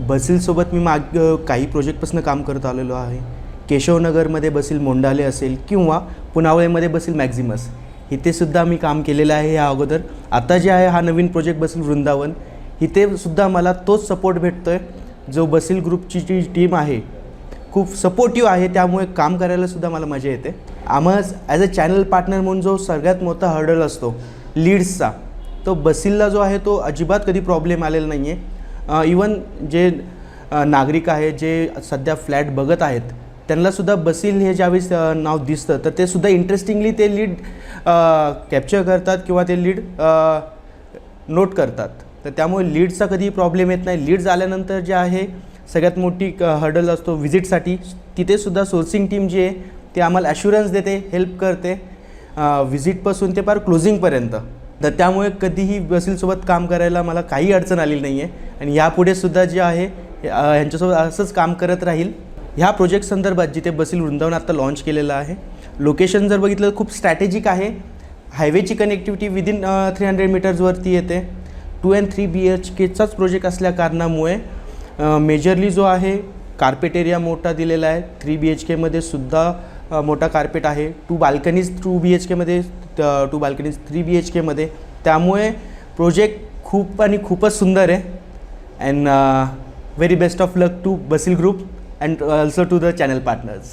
बसीलसोबत मी काही प्रोजेक्टपासून काम करत आलेलो आहे. केशवनगरमध्ये बसील मोंडाले असेल किंवा पुनावळेमध्ये बसील मॅक्झिमस, इथेसुद्धा मी काम केलेलं आहे या अगोदर. आता जे आहे हा नवीन प्रोजेक्ट बसील वृंदावन, इथेसुद्धा मला तोच सपोर्ट भेटतो आहे जो बसील ग्रुपची जी टीम आहे खूप सपोर्टिव्ह आहे, त्यामुळे काम करायलासुद्धा मला मजा येते. आम्हा ॲज अ चॅनल पार्टनर म्हणून जो सगळ्यात मोठा हर्डल असतो लीड्सचा, तो बसीलला जो आहे तो अजिबात कधी प्रॉब्लेम आलेला नाही आहे. इवन जे नागरिक आहे जे सध्या फ्लॅट बघत आहेत त्यांनासुद्धा बसील हे ज्यावेळेस नाव दिसतं तर ते सुद्धा इंटरेस्टिंगली ते लीड कॅप्चर करतात किंवा ते लीड नोट करतात. तर त्यामुळे लीडचा कधी प्रॉब्लेम येत नाही. लीड्स आल्यानंतर जे आहे सगळ्यात मोठी हर्डल असतो व्हिजिटसाठी. तिथेसुद्धा सोर्सिंग टीम जी आहे ते आम्हाला ॲश्युरन्स देते, हेल्प करते व्हिजिटपासून ते फार क्लोजिंगपर्यंत. तर त्यामुळे कधीही बसीलसोबत काम करायला मला काही अडचण आलेली नाही आहे आणि यापुढेसुद्धा जे आहे ह्यांच्यासोबत असंच काम करत राहील. ह्या प्रोजेक्ट संदर्भात जिथे बसील वृंदावन आत्ता लॉन्च केलेलं आहे, लोकेशन जर बघितलं तर खूप स्ट्रॅटेजिक आहे. हायवेची कनेक्टिव्हिटी विदिन 300 मीटर्सवरती येते. 2 and 3 BHKचाच प्रोजेक्ट असल्या कारणामुळे मेजरली जो आहे कार्पेट एरिया मोठा दिलेला आहे. 3 BHKमध्ये सुद्धा मोठा कार्पेट आहे. 2 बाल्कनीज 2 BHKमध्ये, 2 बाल्कनीज 3 BHKमध्ये. त्यामुळे प्रोजेक्ट खूपच सुंदर आहे. And very best of luck to बसील group and also to the channel partners.